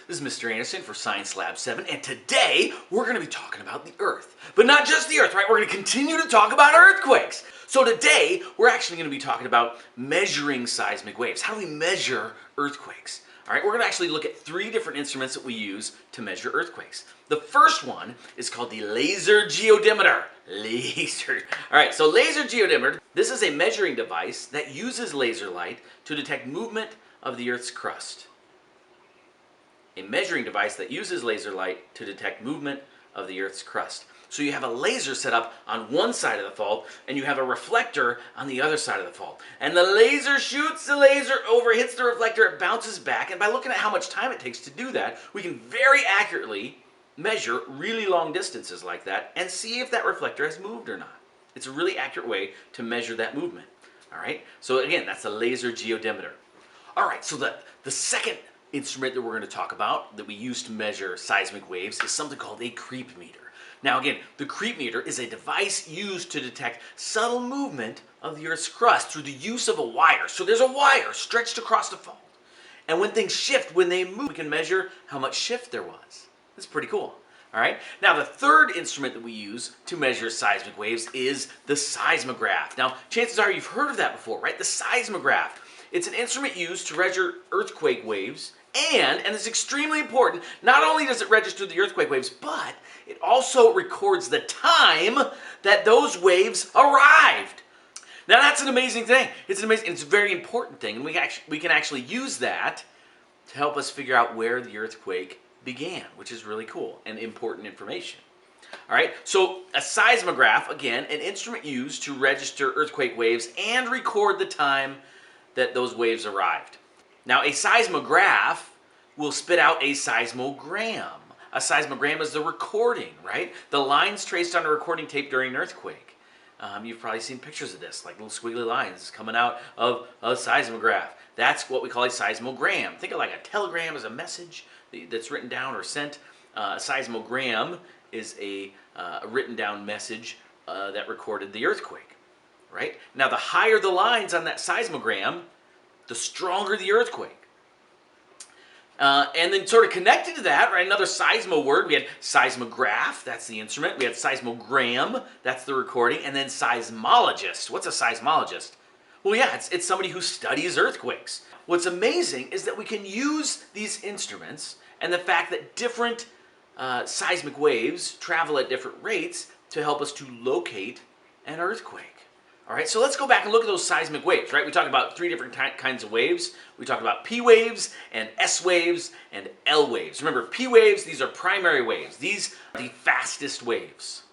This is Mr. Anderson for Science Lab 7, and today we're going to be talking about the Earth. But not just the Earth, right? We're going to continue to talk about earthquakes. So today, we're actually going to be talking about measuring seismic waves. How do we measure earthquakes? All right, we're going to actually look at 3 different instruments that we use to measure earthquakes. The first one is called the laser geodemeter. Laser. All right, so laser geodemeter, this is a measuring device that uses laser light to detect movement of the Earth's crust. A measuring device that uses laser light to detect movement of the Earth's crust. So you have a laser set up on one side of the fault, and you have a reflector on the other side of the fault. And the laser shoots the laser over, hits the reflector, it bounces back, and by looking at how much time it takes to do that, we can very accurately measure really long distances like that and see if that reflector has moved or not. It's a really accurate way to measure that movement. All right, so again, that's a laser geodemeter. All right, so the second instrument that we're going to talk about that we use to measure seismic waves is something called a creep meter. Now again, the creep meter is a device used to detect subtle movement of the Earth's crust through the use of a wire. So there's a wire stretched across the fault. And when things shift, when they move, we can measure how much shift there was. That's pretty cool. All right. Now the third instrument that we use to measure seismic waves is the seismograph. Now chances are you've heard of that before, right? The seismograph. It's an instrument used to measure earthquake waves, and it's extremely important, not only does it register the earthquake waves, but it also records the time that those waves arrived. Now that's an amazing thing. It's a very important thing, and we can actually use that to help us figure out where the earthquake began, which is really cool and important information. All right, so a seismograph, again, an instrument used to register earthquake waves and record the time that those waves arrived. Now, a seismograph will spit out a seismogram. A seismogram is the recording, right? The lines traced on a recording tape during an earthquake. You've probably seen pictures of this, like little squiggly lines coming out of a seismograph. That's what we call a seismogram. Think of like a telegram as a message that's written down or sent. A seismogram is a written down message that recorded the earthquake, right? Now, the higher the lines on that seismogram, the stronger the earthquake. And then sort of connected to that, right, another seismo word, we had seismograph, that's the instrument. We had seismogram, that's the recording. And then seismologist. What's a seismologist? Well, yeah, it's somebody who studies earthquakes. What's amazing is that we can use these instruments and the fact that different seismic waves travel at different rates to help us to locate an earthquake. All right, so let's go back and look at those seismic waves, right? We talked about 3 different kinds of waves. We talked about P waves and S waves and L waves. Remember, P waves, these are primary waves. These are the fastest waves.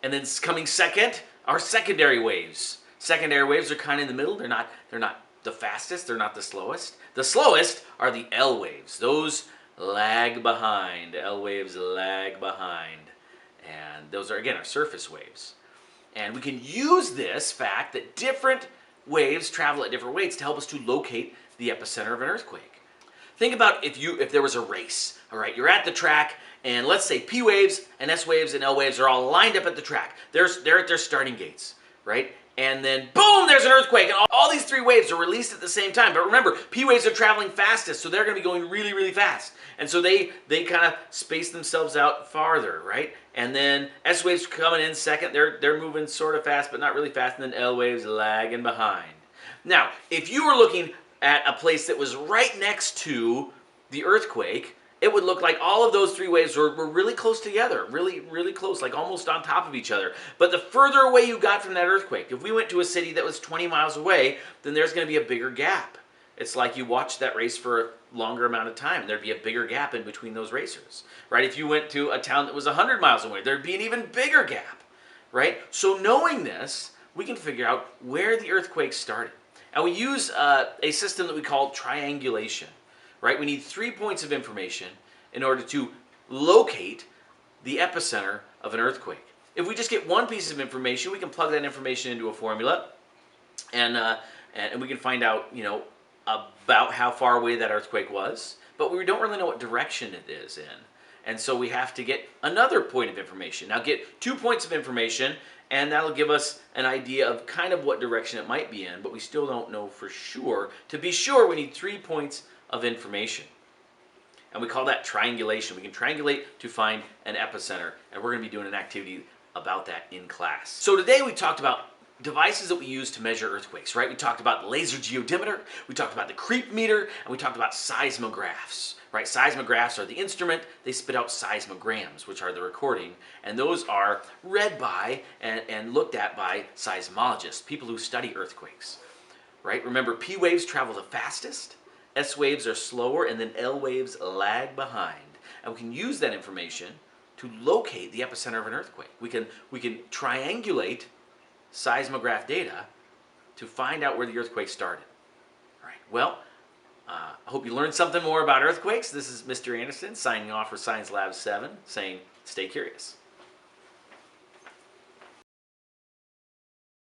And then coming second are secondary waves. Secondary waves are kind of in the middle. They're not the fastest, they're not the slowest. The slowest are the L waves. Those lag behind. L waves lag behind. And those are, again, our surface waves. And we can use this fact that different waves travel at different rates to help us to locate the epicenter of an earthquake. Think about if there was a race, all right? You're at the track, and let's say P waves and S waves and L waves are all lined up at the track. They're at their starting gates, right? And then, boom, there's an earthquake, and all these 3 waves are released at the same time. But remember, P waves are traveling fastest, so they're going to be going really, really fast. And so they kind of space themselves out farther, right? And then S waves coming in second. They're moving sort of fast, but not really fast. And then L waves lagging behind. Now, if you were looking at a place that was right next to the earthquake, it would look like all of those 3 waves were really close together, really, really close, like almost on top of each other. But the further away you got from that earthquake, if we went to a city that was 20 miles away, then there's going to be a bigger gap. It's like you watched that race for a longer amount of time. There'd be a bigger gap in between those racers, right? If you went to a town that was 100 miles away, there'd be an even bigger gap, right? So knowing this, we can figure out where the earthquake started. And we use a system that we call triangulation. Right? We need 3 points of information in order to locate the epicenter of an earthquake. If we just get 1 piece of information, we can plug that information into a formula, and we can find out, about how far away that earthquake was. But we don't really know what direction it is in, and so we have to get another point of information. Now, get 2 points of information, and that'll give us an idea of kind of what direction it might be in. But we still don't know for sure. To be sure, we need 3 points of information. And we call that triangulation. We can triangulate to find an epicenter, and we're going to be doing an activity about that in class. So today we talked about devices that we use to measure earthquakes, right? We talked about the laser geodimeter, we talked about the creep meter, and we talked about seismographs, right? Seismographs are the instrument. They spit out seismograms, which are the recording, and those are read by and looked at by seismologists, people who study earthquakes, right? Remember, P waves travel the fastest, S waves are slower, and then L waves lag behind. And we can use that information to locate the epicenter of an earthquake. We can triangulate seismograph data to find out where the earthquake started. All right, well, I hope you learned something more about earthquakes. This is Mr. Anderson signing off for Science Lab 7, saying stay curious.